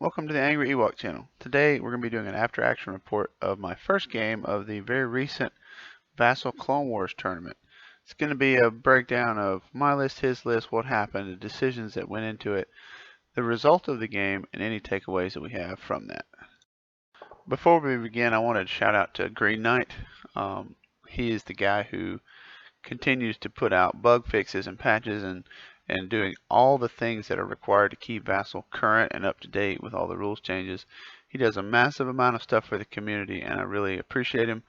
Welcome to the Angry Ewok channel. Today we're going to be doing an after action report of my first game of the very recent Vassal Clone Wars tournament. It's going to be a breakdown of my list, his list, what happened, the decisions that went into it, the result of the game, and any takeaways that we have from that. Before we begin, I wanted to shout out to Green Knight. He is the guy who continues to put out bug fixes and patches and doing all the things that are required to keep Vassal current and up to date with all the rules changes. He does a massive amount of stuff for the community, and I really appreciate him.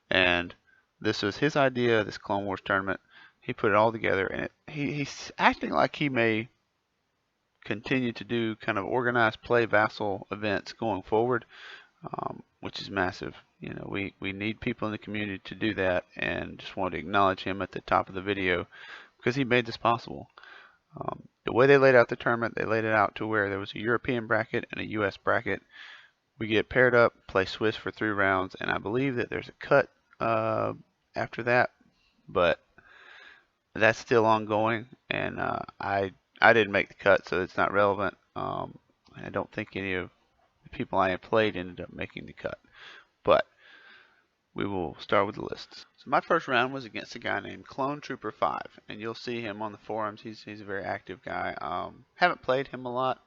And this was his idea, this Clone Wars tournament. He put it all together, and he's acting like he may continue to do kind of organized play Vassal events going forward, which is massive. You know, we need people in the community to do that, and just wanted to acknowledge him at the top of the video because he made this possible. The way they laid out the tournament, they laid it out to where there was a European bracket and a US bracket. We get paired up, play Swiss for 3 rounds, and I believe that there's a cut after that, but that's still ongoing, and I didn't make the cut, so it's not relevant. I don't think any of the people I had played ended up making the cut, but we will start with the lists. So my first round was against a guy named Clone Trooper 5, and you'll see him on the forums. He's a very active guy. Haven't played him a lot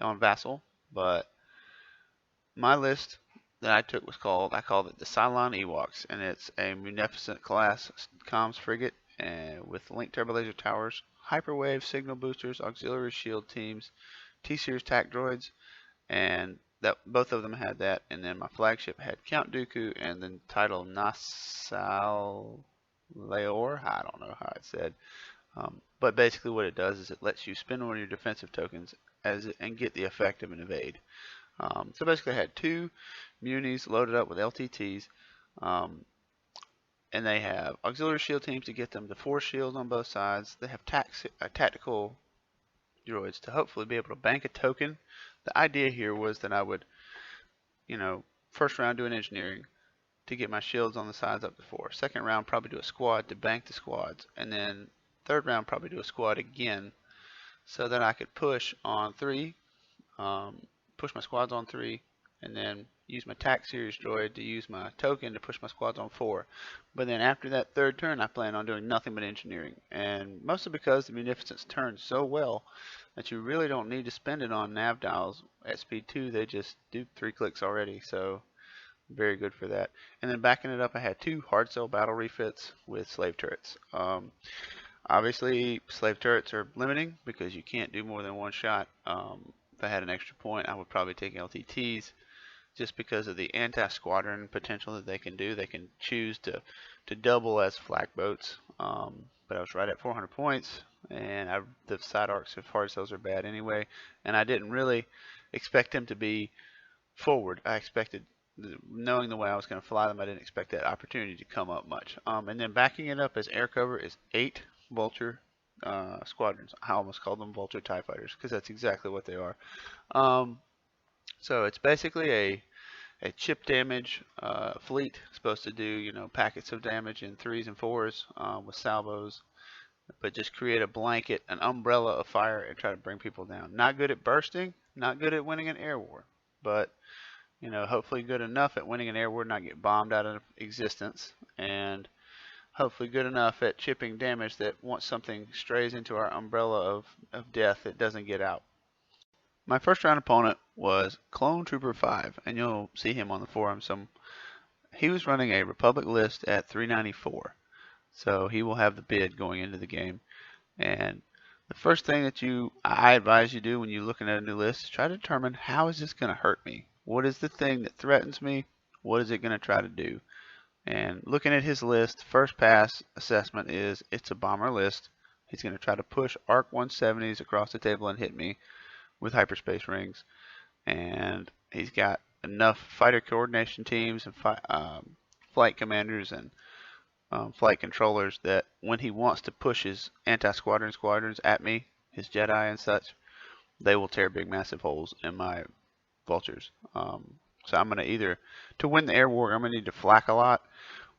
on Vassal, but my list that I took was I called it the Cylon Ewoks, and it's a munificent class comms frigate with linked turbolaser towers, hyperwave signal boosters, auxiliary shield teams, T-series tac droids, and that both of them had that. And then my flagship had Count Dooku and then title Nasal Leor. I don't know how it's said. But basically what it does is it lets you spend one of your defensive tokens and get the effect of an evade. So basically I had 2 munis loaded up with LTTs, and they have auxiliary shield teams to get them to 4 shields on both sides. They have tactical droids to hopefully be able to bank a token. The idea here was that I would, first round do an engineering to get my shields on the sides up to 4. Second round probably do a squad to bank the squads, and then third round probably do a squad again so that I could push on 3, push my squads on 3, and then use my tac series droid to use my token to push my squads on 4. But then after that third turn, I plan on doing nothing but engineering, and mostly because the munificence turns so well that you really don't need to spend it on nav dials at speed 2. They just do 3 clicks already, so very good for that. And then backing it up, I had 2 hard cell battle refits with slave turrets. Obviously, slave turrets are limiting because you can't do more than 1 shot. If I had an extra point, I would probably take LTTs just because of the anti-squadron potential that they can do. They can choose to double as flak boats, but I was right at 400 points, and the side arcs of hard cells are bad anyway, and I didn't really expect them to be forward. I expected, knowing the way I was going to fly them, I didn't expect that opportunity to come up much. And then backing it up as air cover is 8 vulture squadrons. I almost called them vulture TIE fighters because that's exactly what they are. So it's basically a chip damage fleet, supposed to do packets of damage in 3s and 4s with salvos, but just create a blanket, an umbrella of fire, and try to bring people down. Not good at bursting, not good at winning an air war, but hopefully good enough at winning an air war, not get bombed out of existence, and hopefully good enough at chipping damage that once something strays into our umbrella of death, it doesn't get out. My first round opponent was Clone Trooper 5, and you'll see him on the forum. He was running a Republic list at 394, so he will have the bid going into the game. And the first thing that I advise you do when you're looking at a new list is try to determine, how is this going to hurt me? What is the thing that threatens me? What is it going to try to do? And looking at his list, first pass assessment is it's a bomber list. He's going to try to push ARC 170s across the table and hit me with hyperspace rings, and he's got enough fighter coordination teams and flight commanders and flight controllers that when he wants to push his anti-squadron squadrons at me, his Jedi and such, they will tear big massive holes in my vultures. So I'm going to either, to win the air war, I'm going to need to flak a lot,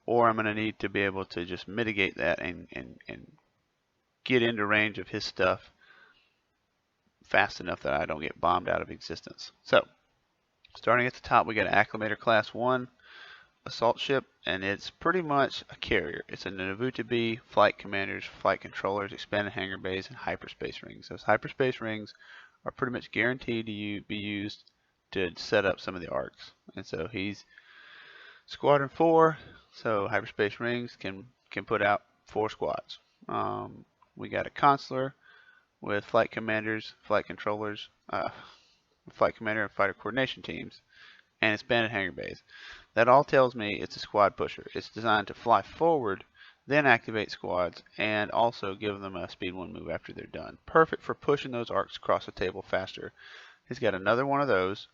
or I'm going to need to be able to just mitigate that and get into range of his stuff fast enough that I don't get bombed out of existence. So, starting at the top, we got an Acclimator Class 1 assault ship, and it's pretty much a carrier. It's a Navuta-B, flight commanders, flight controllers, expanded hangar bays, and hyperspace rings. Those hyperspace rings are pretty much guaranteed to be used to set up some of the arcs. And so he's Squadron 4, so hyperspace rings can put out 4 squads. We got a consular with flight commanders, flight controllers, flight commander and fighter coordination teams, and expanded hangar bays. That all tells me it's a squad pusher. It's designed to fly forward, then activate squads, and also give them a speed 1 move after they're done. Perfect for pushing those arcs across the table faster. He's got another one of those.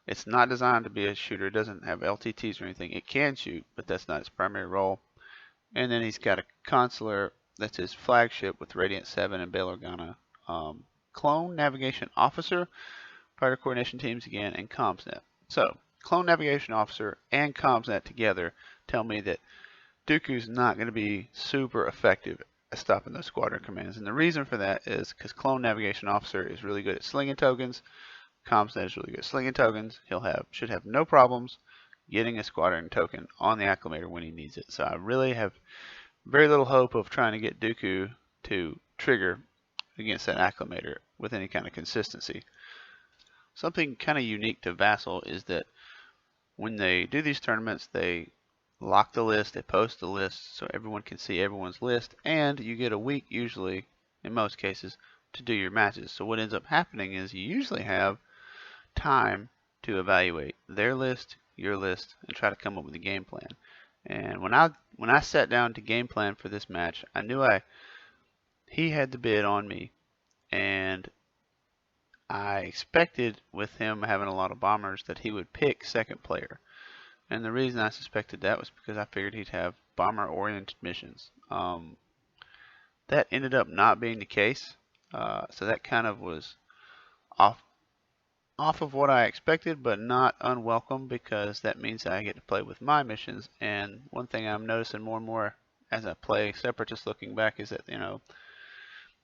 It's not designed to be a shooter. It doesn't have LTTs or anything. It can shoot, but that's not its primary role. And then he's got a consular that's his flagship with Radiant 7 and Bail Organa. Clone Navigation Officer, Fighter Coordination Teams again, and CommsNet. So, Clone Navigation Officer and CommsNet together tell me that Dooku's not going to be super effective at stopping those squadron commands. And the reason for that is because Clone Navigation Officer is really good at slinging tokens. CommsNet is really good at slinging tokens. Should have no problems getting a squadron token on the Acclimator when he needs it. So I really have very little hope of trying to get Dooku to trigger against that Acclimator with any kind of consistency. Something kind of unique to Vassal is that when they do these tournaments, they lock the list, they post the list so everyone can see everyone's list, and you get a week usually, in most cases, to do your matches. So what ends up happening is you usually have time to evaluate their list, your list, and try to come up with a game plan. And when I sat down to game plan for this match, I knew he had the bid on me, and I expected with him having a lot of bombers that he would pick second player. And the reason I suspected that was because I figured he'd have bomber-oriented missions. That ended up not being the case, so that kind of was off of what I expected, but not unwelcome, because that means that I get to play with my missions. And one thing I'm noticing more and more as I play Separatist, looking back, is that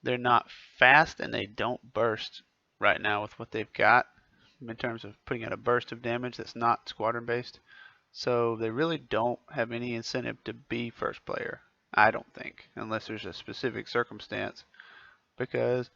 they're not fast and they don't burst right now with what they've got in terms of putting out a burst of damage that's not squadron based. So they really don't have any incentive to be first player, I don't think, unless there's a specific circumstance, because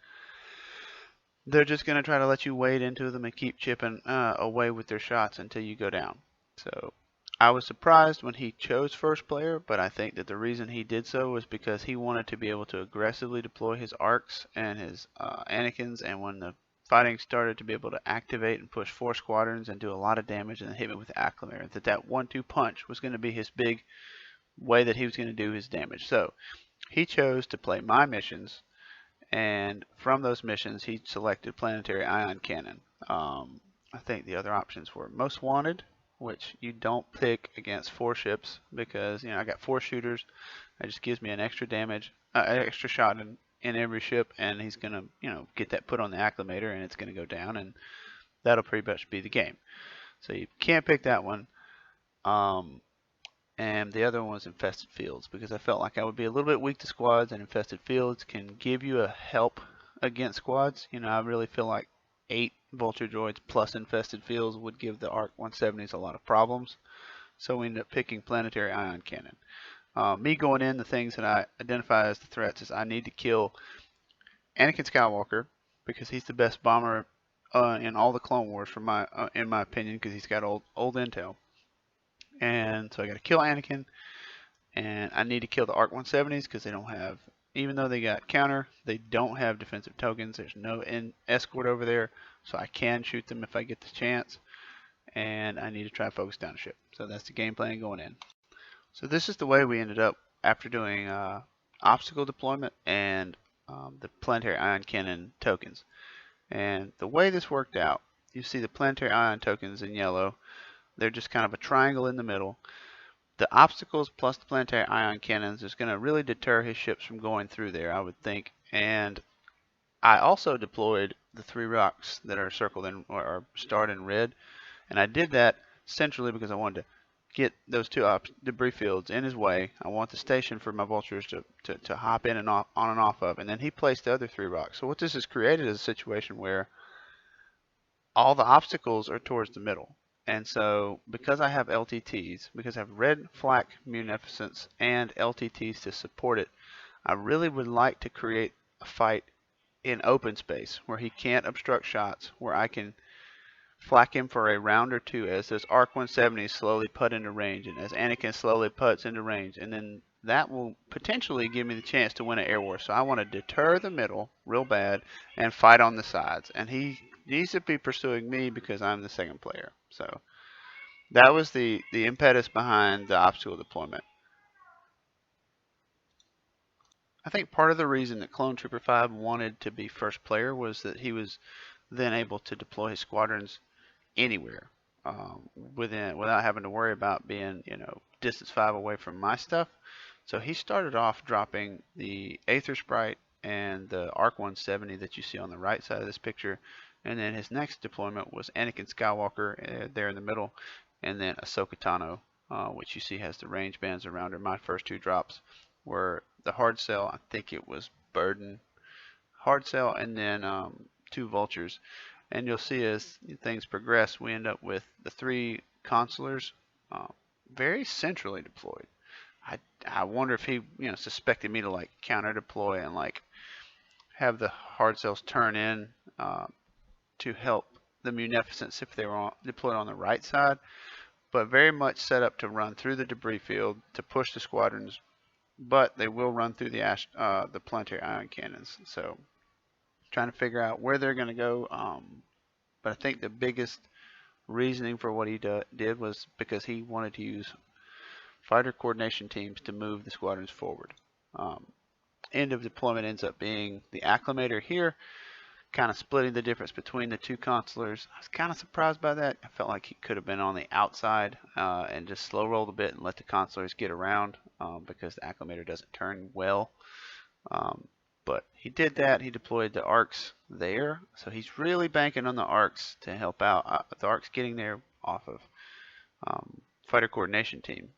they're just going to try to let you wade into them and keep chipping away with their shots until you go down. So I was surprised when he chose first player, but I think that the reason he did so was because he wanted to be able to aggressively deploy his arcs and his Anakins, and when the fighting started, to be able to activate and push 4 squadrons and do a lot of damage and then hit me with the Acclimator. That 1-2 punch was going to be his big way that he was going to do his damage. So he chose to play my missions, and from those missions he selected Planetary Ion Cannon. I think the other options were Most Wanted, which you don't pick against 4 ships, because I got 4 shooters. That just gives me an extra damage, extra shot in every ship, and he's gonna get that put on the Acclimator, and it's gonna go down, and that'll pretty much be the game. So you can't pick that one. And the other one was Infested Fields, because I felt like I would be a little bit weak to squads, and Infested Fields can give you a help against squads. I really feel like 8 Vulture Droids plus Infested Fields would give the ARC 170s a lot of problems. So we ended up picking Planetary Ion Cannon. Me going in, the things that I identify as the threats is I need to kill Anakin Skywalker, because he's the best bomber in all the Clone Wars, in my opinion, because he's got old intel. And so I got to kill Anakin, and I need to kill the ARC 170s, because they don't have, even though they got counter, they don't have defensive tokens. There's no escort over there, so I can shoot them if I get the chance, and I need to try to focus down a ship. So that's the game plan going in. So this is the way we ended up after doing obstacle deployment and the Planetary Ion Cannon tokens. And the way this worked out, you see the Planetary Ion tokens in yellow. They're just kind of a triangle in the middle. The obstacles plus the Planetary Ion Cannons is going to really deter his ships from going through there, I would think. And I also deployed the 3 rocks that are circled in or starred in red. And I did that centrally because I wanted to get those two debris fields in his way. I want the station for my vultures to hop in and off, on and off of, and then he placed the other 3 rocks. So what this has created is a situation where all the obstacles are towards the middle. And so because I have LTTs, because I have red flak munificence and LTTs to support it, I really would like to create a fight in open space where he can't obstruct shots, where I can flak him for a round or two as those Arc 170s slowly put into range and as Anakin slowly puts into range, and then that will potentially give me the chance to win an air war. So I want to deter the middle real bad and fight on the sides, and he needs to be pursuing me because I'm the second player. So that was the impetus behind the obstacle deployment. I think part of the reason that Clone Trooper 5 wanted to be first player was that he was then able to deploy his squadrons anywhere without having to worry about being, distance 5 away from my stuff. So he started off dropping the Aether Sprite and the Arc 170 that you see on the right side of this picture, and then his next deployment was Anakin Skywalker there in the middle, and then Ahsoka Tano, which you see has the range bands around her. My first 2 drops were the hard sell, I think it was Burden hard sell, and then 2 vultures. And you'll see as things progress, we end up with the 3 consulars very centrally deployed. I wonder if he suspected me to like counter deploy and like have the hard cells turn in to help the munificence if they were deployed on the right side, but very much set up to run through the debris field to push the squadrons, but they will run through the planetary ion cannons. So trying to figure out where they're going to go. But I think the biggest reasoning for what he did was because he wanted to use fighter coordination teams to move the squadrons forward. End of deployment ends up being the acclimator here, kind of splitting the difference between the 2 consulars. I was kind of surprised by that. I felt like he could have been on the outside and just slow rolled a bit and let the consulars get around because the acclimator doesn't turn well. But he did that. He deployed the arcs there. So he's really banking on the arcs to help out. The arcs getting there off of fighter coordination team.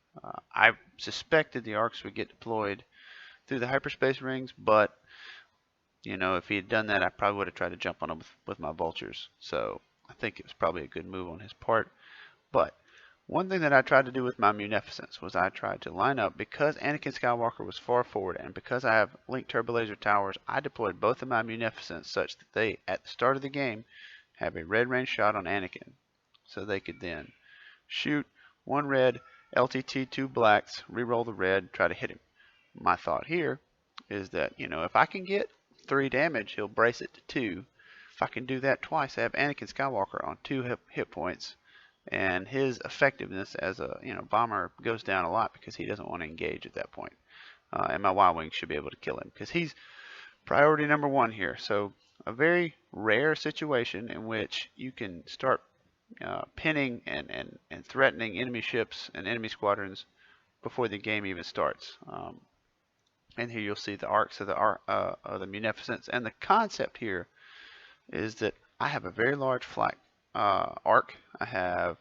I suspected the arcs would get deployed through the hyperspace rings, but if he had done that, I probably would have tried to jump on him with my vultures. So I think it was probably a good move on his part. But one thing that I tried to do with my munificence was I tried to line up, because Anakin Skywalker was far forward and because I have linked turbolaser towers, I deployed both of my munificence such that they, at the start of the game, have a red range shot on Anakin. So they could then shoot 1 red, LTT 2 blacks, reroll the red, try to hit him. My thought here is that, if I can get 3 damage, he'll brace it to 2. If I can do that twice, I have Anakin Skywalker on 2 hit points, and his effectiveness as a bomber goes down a lot because he doesn't want to engage at that point. And my Y-wing should be able to kill him because he's priority number 1 here. So a very rare situation in which you can start pinning and threatening enemy ships and enemy squadrons before the game even starts. And here you'll see the arcs of the munificence. And the concept here is that I have a very large flak arc. I have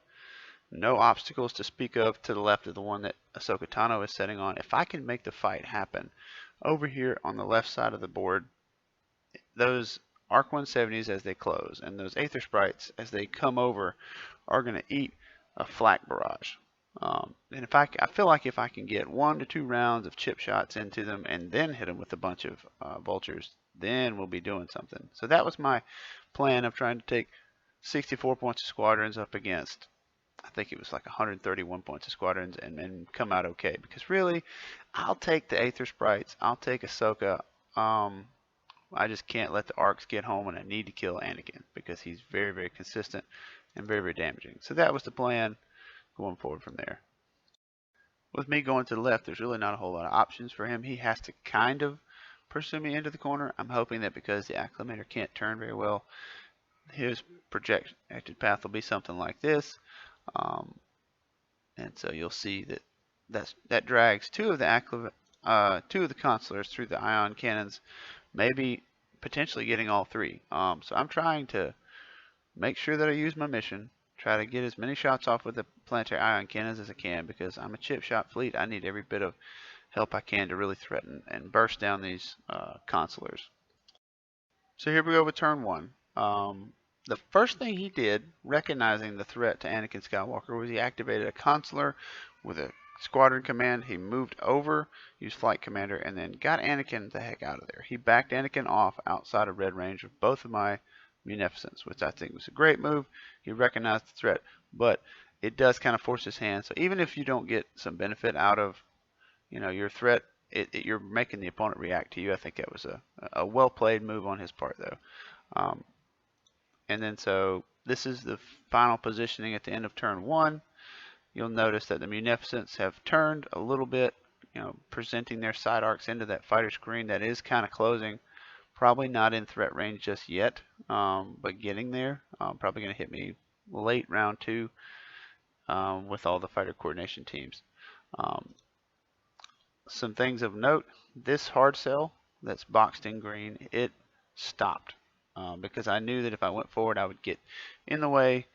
no obstacles to speak of to the left of the one that Ahsoka Tano is setting on. If I can make the fight happen over here on the left side of the board, those Arc 170s as they close and those Aether Sprites as they come over are going to eat a flak barrage. And I feel like if I can get 1 to 2 rounds of chip shots into them and then hit them with a bunch of vultures, then we'll be doing something. So that was my plan of trying to take 64 points of squadrons up against, I think it was like 131 points of squadrons, and come out okay. Because really, I'll take the Aether Sprites, I'll take Ahsoka. I just can't let the arcs get home, and I need to kill Anakin because he's very, very consistent and very, very damaging. So that was the plan going forward from there. With me going to the left, there's really not a whole lot of options for him. He has to kind of pursue me into the corner. I'm hoping that because the acclimator can't turn very well, his projected path will be something like this. And so you'll see that drags 2 of the consulars through the ion cannons, maybe potentially getting all 3. So I'm trying to make sure that I use my mission, Try to get as many shots off with the planetary ion cannons as I can, because I'm a chip shot fleet. I need every bit of help I can to really threaten and burst down these consulars. So here we go with turn one. The first thing he did, recognizing the threat to Anakin Skywalker, was he activated a consular with a squadron command. He moved over, used flight commander, and then got Anakin the heck out of there. He backed Anakin off outside of red range of both of my munificence, which I think was a great move. He recognized the threat, but it does kind of force his hand. So even if you don't get some benefit out of your threat, you're making the opponent react to you. I think that was a well played move on his part, though. And then so this is the final positioning at the end of turn one. You'll notice that the munificence have turned a little bit, presenting their side arcs into that fighter screen that is kind of closing. Probably not in threat range just yet, but getting there. Probably going to hit me late round two with all the fighter coordination teams. Some things of note: this hard cell that's boxed in green, it stopped because I knew that if I went forward, I would get in the way,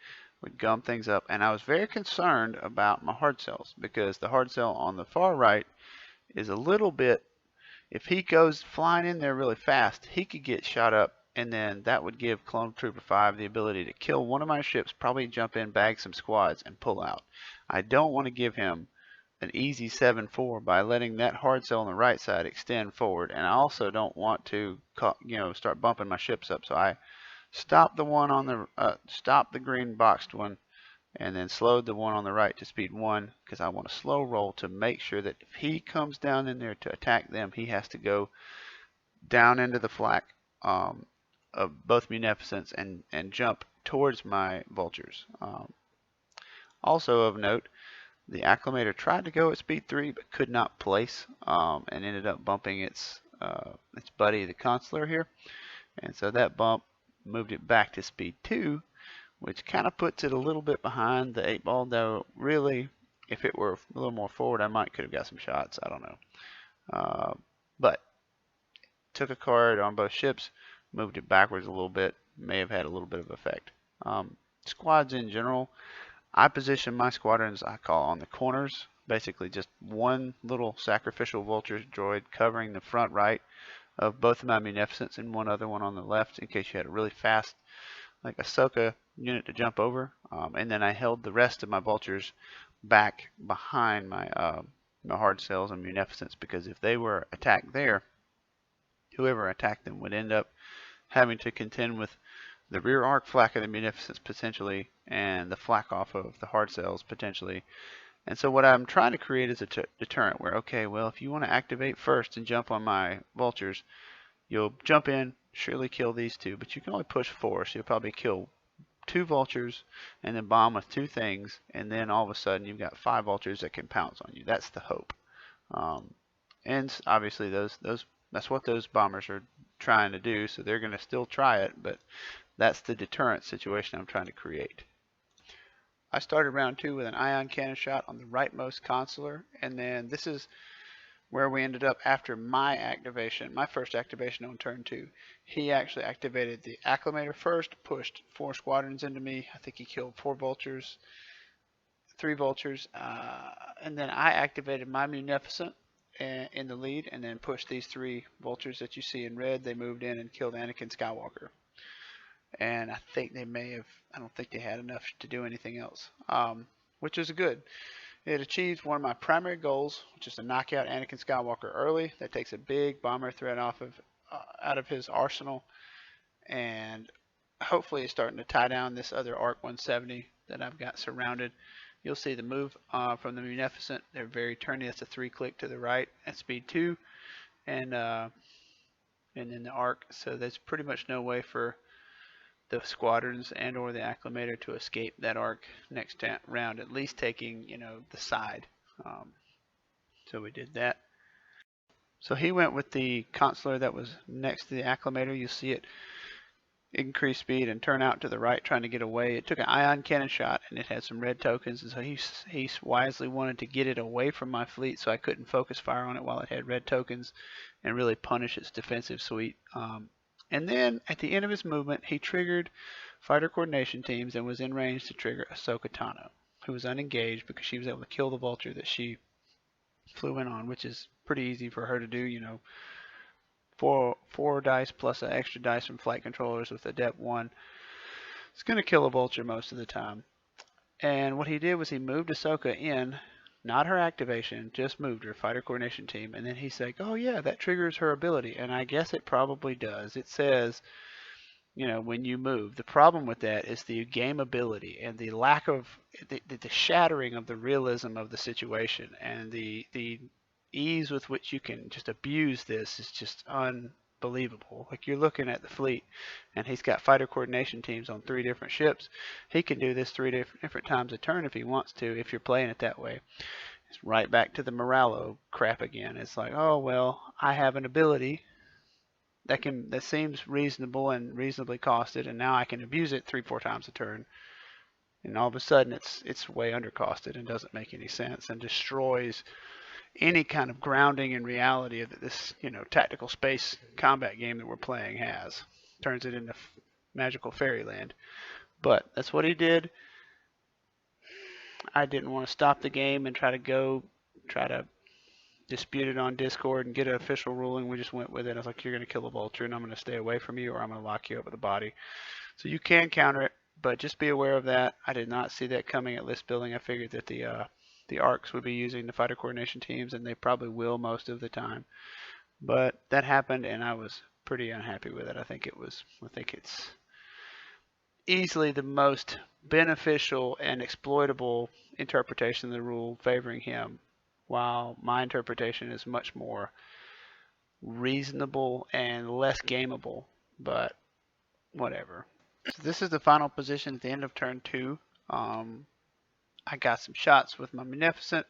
would gum things up, and I was very concerned about my hard cells, because the hard cell on the far right is a little bit, if he goes flying in there really fast, he could get shot up, and then that would give Clone Trooper 5 the ability to kill one of my ships, probably jump in, bag some squads, and pull out. I don't want to give him an easy 7-4 by letting that hard cell on the right side extend forward, and I also don't want to start bumping my ships up. So I stopped the one on the stopped the green boxed one, and then slowed the one on the right to speed 1, because I want a slow roll to make sure that if he comes down in there to attack them, he has to go down into the flak of both munificence and jump towards my vultures. Also of note, the Acclimator tried to go at speed 3 but could not place, and ended up bumping its buddy, the Consular here. And so that bump moved it back to speed 2, which kind of puts it a little bit behind the 8-ball, though really, if it were a little more forward, I could have got some shots. I don't know. But took a card on both ships, moved it backwards a little bit, may have had a little bit of effect. Squads in general, I position my squadrons, I call, on the corners, basically just one little sacrificial vulture droid covering the front right of both of my munificence, and one other one on the left in case you had a really fast, like Ahsoka unit to jump over. And then I held the rest of my vultures back behind my my hard cells and munificence, because if they were attacked there, whoever attacked them would end up having to contend with the rear arc flak of the munificence potentially, and the flak off of the hard cells potentially. And so what I'm trying to create is a deterrent where, okay, well, if you want to activate first and jump on my vultures, you'll jump in, surely kill these two, but you can only push 4, so you'll probably kill 2 vultures and then bomb with 2 things, and then all of a sudden you've got 5 vultures that can pounce on you. That's the hope. And obviously that's what those bombers are trying to do, so they're going to still try it, but that's the deterrent situation I'm trying to create. I started round 2 with an ion cannon shot on the rightmost consular, and then this is where we ended up after my activation, my first activation on turn 2. He actually activated the Acclimator first, pushed 4 squadrons into me. I think he killed 4 vultures, 3 vultures, and then I activated my munificent in the lead, and then pushed these 3 vultures that you see in red. They moved in and killed Anakin Skywalker. And I think they may have, I don't think they had enough to do anything else, which was good. It achieved one of my primary goals, which is to knock out Anakin Skywalker early. That takes a big bomber threat off of out of his arsenal, and hopefully it's starting to tie down this other ARC 170 that I've got surrounded. You'll see the move from the Munificent. They're very turny. That's a 3-click to the right at speed 2, and then the ARC. So there's pretty much no way for the squadrons and or the Acclimator to escape that arc next round, at least taking the side. So we did that. So he went with the consular that was next to the Acclimator. You see it increase speed and turn out to the right trying to get away. It took an ion cannon shot, and it had some red tokens, and so he wisely wanted to get it away from my fleet so I couldn't focus fire on it while it had red tokens and really punish its defensive suite. And then at the end of his movement, he triggered fighter coordination teams and was in range to trigger Ahsoka Tano, who was unengaged because she was able to kill the vulture that she flew in on, which is pretty easy for her to do. You know, four dice plus an extra dice from flight controllers with Adept 1. It's going to kill a vulture most of the time. And what he did was he moved Ahsoka in, not her activation, just moved her fighter coordination team. And then he's like, oh yeah, that triggers her ability. And I guess it probably does. It says, you know, when you move. The problem with that is the game ability and the lack of the shattering of the realism of the situation, and the ease with which you can just abuse this is just unbelievable. Like, you're looking at the fleet, and he's got fighter coordination teams on 3 different ships. He can do this 3 different times a turn if he wants to, if you're playing it that way. It's right back to the Moralo crap again. It's like, oh well, I have an ability that seems reasonable and reasonably costed, and now I can abuse it 3-4 times a turn, and all of a sudden it's way undercosted and doesn't make any sense and destroys any kind of grounding in reality that this, you know, tactical space combat game that we're playing has. Turns it into magical fairyland. But that's what he did. I didn't want to stop the game and try to dispute it on Discord and get an official ruling. We just went with it. I was like, you're going to kill a vulture, and I'm going to stay away from you, or I'm going to lock you up with a body. So you can counter it, but just be aware of that. I did not see that coming at list building. I figured that the ARCs would be using the fighter coordination teams, and they probably will most of the time. But that happened, and I was pretty unhappy with it. I think it's easily the most beneficial and exploitable interpretation of the rule favoring him, while my interpretation is much more reasonable and less gameable, but whatever. So this is the final position at the end of turn 2. I got some shots with my Munificent.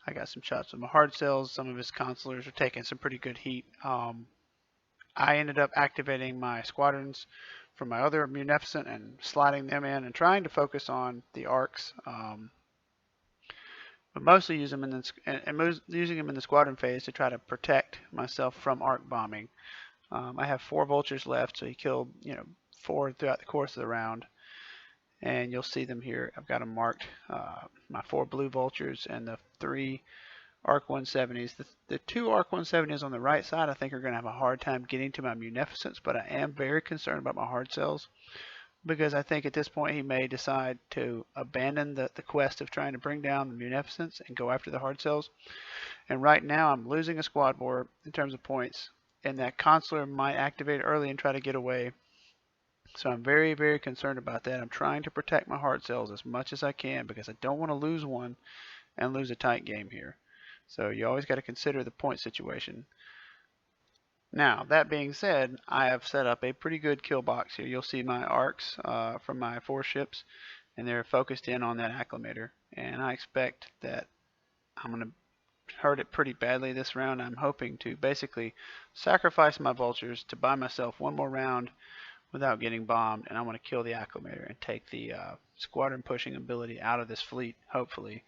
I got some shots with my hard cells. Some of his consulars are taking some pretty good heat. I ended up activating my squadrons from my other Munificent and sliding them in and trying to focus on the arcs. But mostly using them in the squadron phase to try to protect myself from arc bombing. I have 4 vultures left, so he killed 4 throughout the course of the round, and you'll see them here. I've got them marked. My 4 blue vultures and the 3 Arc 170s. The 2 Arc 170s on the right side I think are going to have a hard time getting to my Munificents, but I am very concerned about my hard cells, because I think at this point he may decide to abandon the quest of trying to bring down the Munificents and go after the hard cells. And right now I'm losing a squad war in terms of points, and that consular might activate early and try to get away. So I'm very, very concerned about that. I'm trying to protect my hard cells as much as I can, because I don't want to lose one and lose a tight game here. So you always got to consider the point situation. Now, that being said, I have set up a pretty good kill box here. You'll see my arcs from my 4 ships, and they're focused in on that acclimator. And I expect that I'm going to hurt it pretty badly this round. I'm hoping to basically sacrifice my vultures to buy myself one more round without getting bombed, and I want to kill the acclimator and take the squadron pushing ability out of this fleet, hopefully.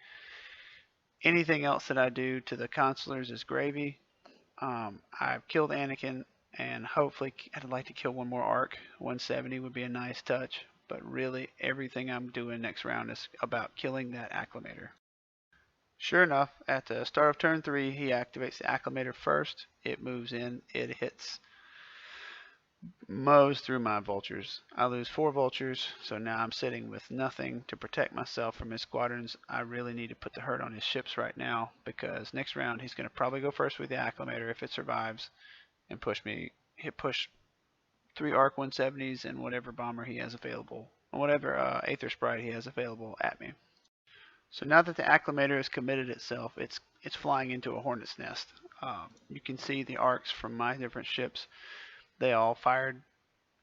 Anything else that I do to the consulars is gravy. I've killed Anakin, and hopefully I'd like to kill one more arc. 170 would be a nice touch, but really everything I'm doing next round is about killing that acclimator. Sure enough, at the start of turn 3, he activates the acclimator first. It moves in, it mows through my vultures. I lose 4 vultures, so now I'm sitting with nothing to protect myself from his squadrons. I really need to put the hurt on his ships right now, because next round he's going to probably go first with the acclimator if it survives, and push 3 Arc 170s and whatever bomber he has available, or whatever Aether Sprite he has available at me. So now that the acclimator has committed itself, it's flying into a hornet's nest. You can see the arcs from my different ships. They all fired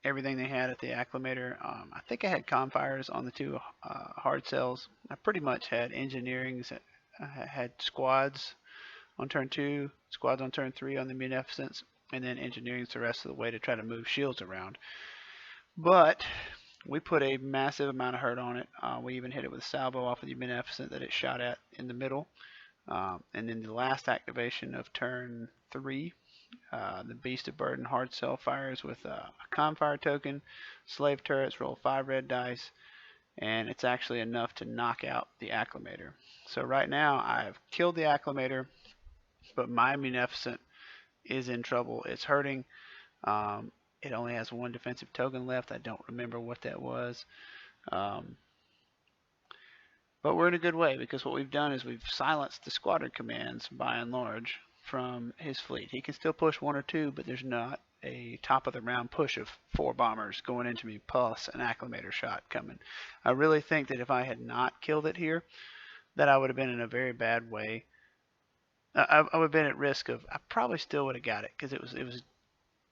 everything they had at the acclimator. I think I had confires on the 2 hard cells. I pretty much had engineerings. I had squads on turn 2, squads on turn 3 on the Munificents, and then engineerings the rest of the way to try to move shields around. But we put a massive amount of hurt on it. We even hit it with a salvo off of the Munificent that it shot at in the middle. And then the last activation of turn 3, The Beast of Burden hard cell fires with a Confire token. Slave turrets roll 5 red dice, and it's actually enough to knock out the Acclimator. So right now I've killed the Acclimator, but my Munificent is in trouble. It's hurting. It only has 1 defensive token left. I don't remember what that was. But we're in a good way, because what we've done is we've silenced the squadron commands by and large from his fleet. He can still push 1 or 2, but there's not a top of the round push of 4 bombers going into me plus an Acclimator shot coming. I really think that if I had not killed it here, that I would have been in a very bad way. I would have been at risk of, I probably still would have got it, because it was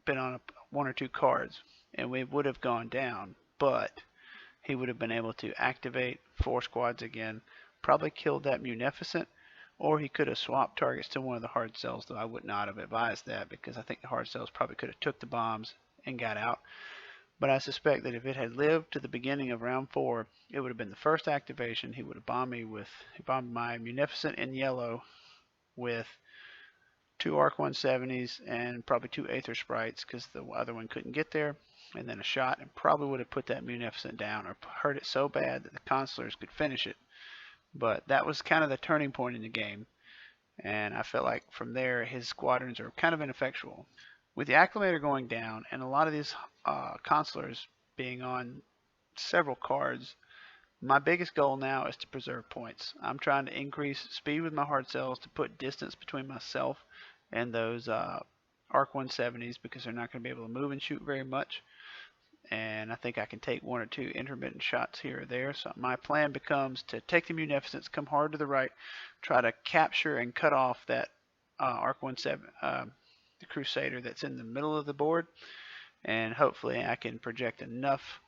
been on 1 or 2 cards, and we would have gone down, but he would have been able to activate 4 squads again, probably killed that Munificent, or he could have swapped targets to one of the hard cells, though I would not have advised that, because I think the hard cells probably could have took the bombs and got out. But I suspect that if it had lived to the beginning of round 4, it would have been the first activation. He would have bombed me with, he bombed my Munificent in yellow with 2 Arc 170s and probably 2 Aether Sprites, because the other one couldn't get there, and then a shot, and probably would have put that Munificent down or hurt it so bad that the Consulars could finish it. But that was kind of the turning point in the game, and I felt like from there his squadrons are kind of ineffectual. With the Acclimator going down and a lot of these Consulars being on several cards, my biggest goal now is to preserve points. I'm trying to increase speed with my hard cells to put distance between myself and those Arc 170s, because they're not going to be able to move and shoot very much. And I think I can take 1 or 2 intermittent shots here or there. So my plan becomes to take the Munificence, come hard to the right, try to capture and cut off that Arc 170, the Crusader that's in the middle of the board, and hopefully I can project enough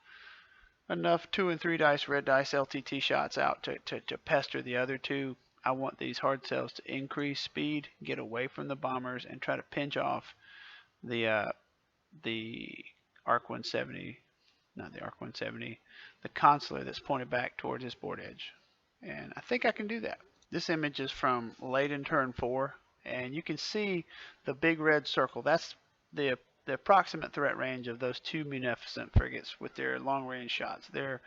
2 and 3 dice red dice LTT shots out to pester the other 2. I want these hard cells to increase speed, get away from the bombers, and try to pinch off the Arc 170, not the Arc 170, the Consular that's pointed back towards his board edge. And I think I can do that. This image is from late in turn 4, and you can see the big red circle. That's the approximate threat range of those 2 Munificent frigates with their long-range shots. They're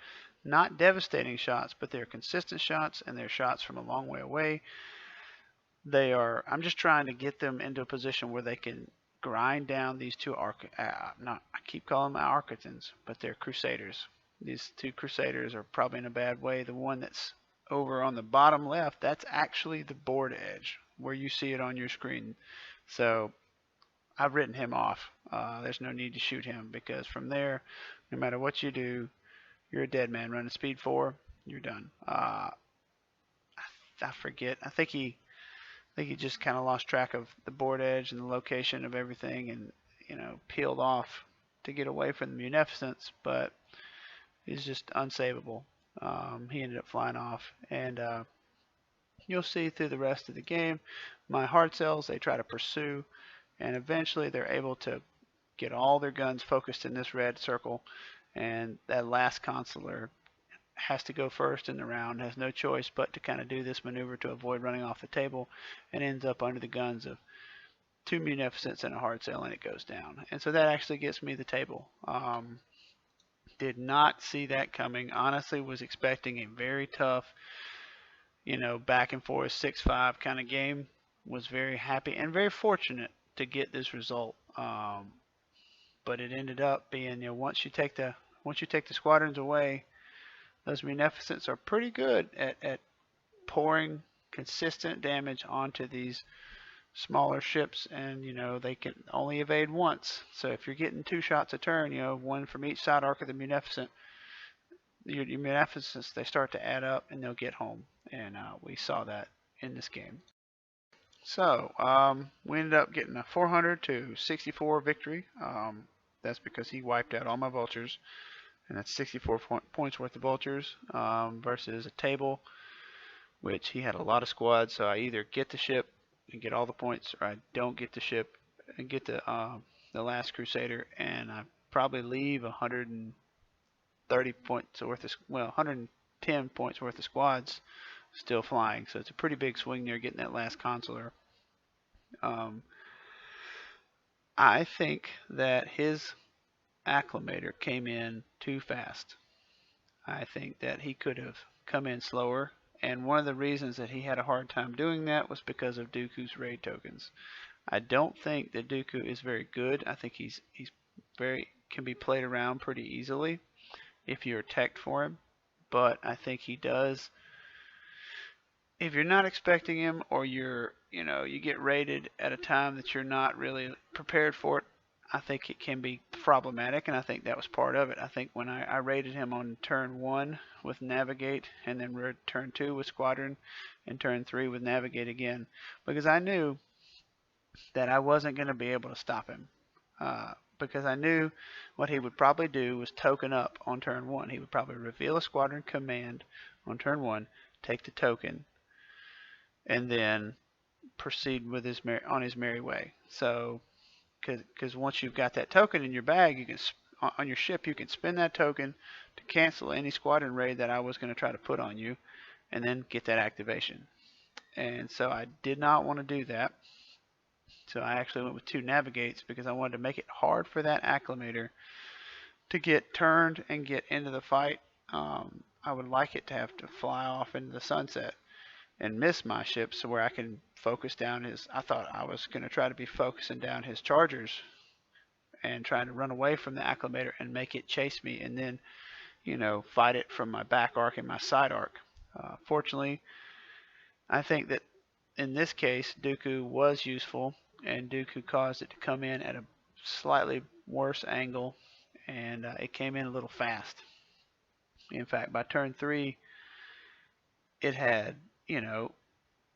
not devastating shots, but they're consistent shots, and they're shots from a long way away. I'm just trying to get them into a position where they can grind down these 2 I keep calling them Architans, but they're Crusaders. These 2 Crusaders are probably in a bad way. The one that's over on the bottom left, that's actually the board edge where you see it on your screen. So I've written him off. There's no need to shoot him, because from there, no matter what you do, you're a dead man. Running speed 4, you're done. I forget. I think he just kind of lost track of the board edge and the location of everything, and peeled off to get away from the Munificence, but he's just unsavable. He ended up flying off, and you'll see through the rest of the game, my hard cells, they try to pursue, and eventually they're able to get all their guns focused in this red circle, and that last Consular has to go first in the round, has no choice but to kind of do this maneuver to avoid running off the table, and ends up under the guns of 2 Munificents and a hard cell, and it goes down. And so that actually gets me the table. Did not see that coming. Honestly, was expecting a very tough, back and forth 6-5 kind of game. Was very happy and very fortunate to get this result. But it ended up being, once you take the squadrons away, those Munificents are pretty good at pouring consistent damage onto these smaller ships, and they can only evade once. So if you're getting 2 shots a turn, 1 from each side arc of the Munificent, your Munificents, they start to add up and they'll get home. And we saw that in this game. So we ended up getting a 400 to 64 victory. That's because he wiped out all my vultures, and that's 64 points worth of vultures versus a table, which he had a lot of squads. So I either get the ship and get all the points, or I don't get the ship and get the last Crusader, and I probably leave 130 points worth of 110 points worth of squads still flying. So it's a pretty big swing there getting that last Consular. I think that his acclimator came in too fast. I think that he could have come in slower, and one of the reasons that he had a hard time doing that was because of Dooku's raid tokens. I don't think that Dooku is very good. I think he's very can be played around pretty easily if you're teched for him, but I think he does. If you're not expecting him, or you get raided at a time that you're not really prepared for it, I think it can be problematic, and I think that was part of it. I think when I raided him on turn 1 with Navigate, and then turn 2 with Squadron, and turn 3 with Navigate again, because I knew that I wasn't going to be able to stop him. Because I knew what he would probably do was token up on turn 1. He would probably reveal a squadron command on turn 1, take the token, and then proceed with on his merry way. So, because once you've got that token in your bag, you can on your ship, you can spend that token to cancel any squadron raid that I was going to try to put on you, and then get that activation. And so I did not want to do that. So I actually went with 2 navigates because I wanted to make it hard for that acclimator to get turned and get into the fight. I would like it to have to fly off into the sunset and miss my ship, so where I can focus down his. I thought I was going to try to be focusing down his chargers and trying to run away from the acclimator and make it chase me, and then fight it from my back arc and my side arc. Fortunately, I think that in this case Dooku was useful, and Dooku caused it to come in at a slightly worse angle, and it came in a little fast. In fact, by turn 3, it had,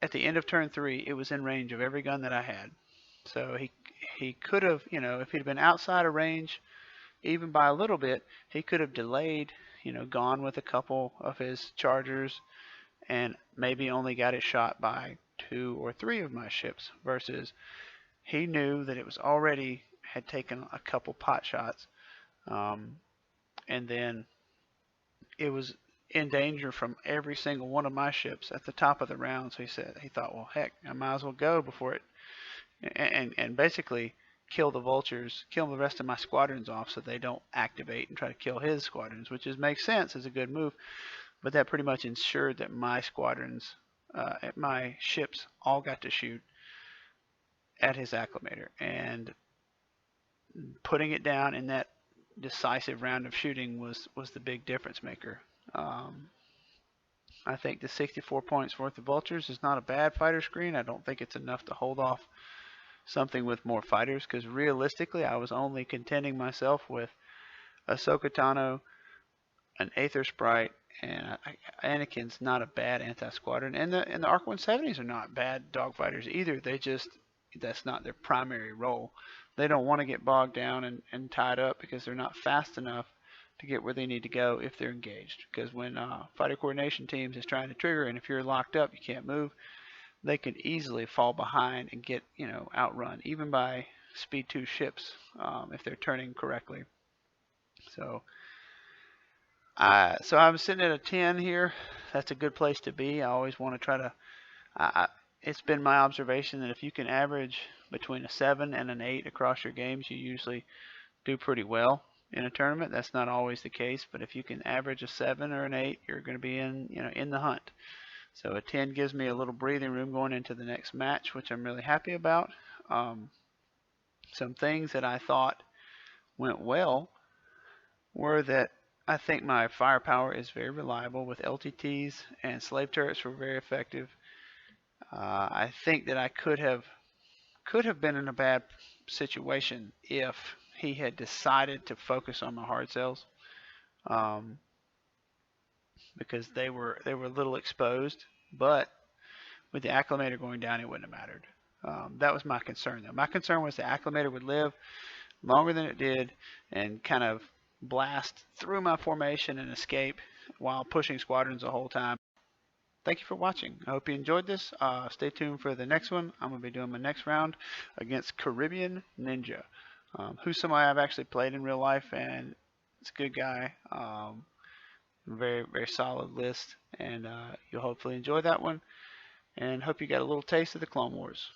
at the end of turn 3, it was in range of every gun that I had. So he could have, if he'd been outside of range, even by a little bit, he could have delayed, gone with a couple of his chargers, and maybe only got it shot by 2 or 3 of my ships, versus he knew that it was already had taken a couple pot shots, and then it was in danger from every single one of my ships at the top of the round. So he thought, well, heck, I might as well go before it, and basically kill the vultures, kill the rest of my squadrons off so they don't activate and try to kill his squadrons, which makes sense as a good move. But that pretty much ensured that my squadrons, my ships, all got to shoot at his acclimator, and putting it down in that decisive round of shooting was the big difference maker. I think the 64 points worth of vultures is not a bad fighter screen. I don't think it's enough to hold off something with more fighters, because realistically I was only contending myself with Ahsoka Tano, an Aether Sprite, and Anakin's not a bad anti-squadron, and the Arc 170s are not bad dogfighters either. That's not their primary role. They don't want to get bogged down and tied up because they're not fast enough to get where they need to go if they're engaged. Because when fighter coordination teams is trying to trigger, and if you're locked up, you can't move, they could easily fall behind and get outrun, even by speed 2 ships, if they're turning correctly. So I'm sitting at a 10 here. That's a good place to be. I always want to try to. It's been my observation that if you can average between a 7 and an 8 across your games, you usually do pretty well in a tournament. That's not always the case, but if you can average a 7 or an 8, you're going to be in the hunt. So a 10 gives me a little breathing room going into the next match, which I'm really happy about. Some things that I thought went well were that I think my firepower is very reliable with LTTs, and slave turrets were very effective. I think that I could have been in a bad situation if he had decided to focus on my hard cells, because they were a little exposed. But with the acclimator going down, it wouldn't have mattered. That was my concern, though. My concern was the acclimator would live longer than it did and kind of blast through my formation and escape while pushing squadrons the whole time. Thank you for watching. I hope you enjoyed this. Stay tuned for the next one. I'm going to be doing my next round against Caribbean Ninja, who's somebody I've actually played in real life, and it's a good guy. Very, very solid list, and you'll hopefully enjoy that one, and hope you got a little taste of the Clone Wars.